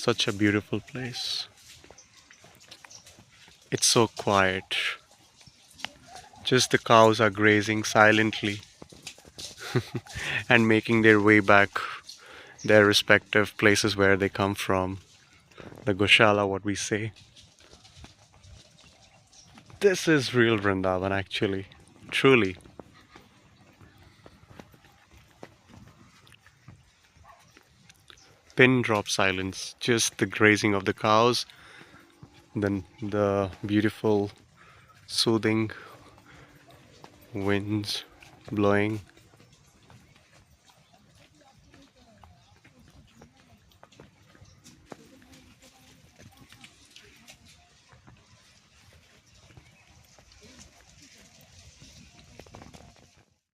Such a beautiful place. It's so quiet. Just the cows are grazing silently and making their way back their respective places where they come from. The Goshala, what we say. This is real Vrindavan actually. Truly. Pin drop silence. Just the grazing of the cows, then the beautiful soothing winds blowing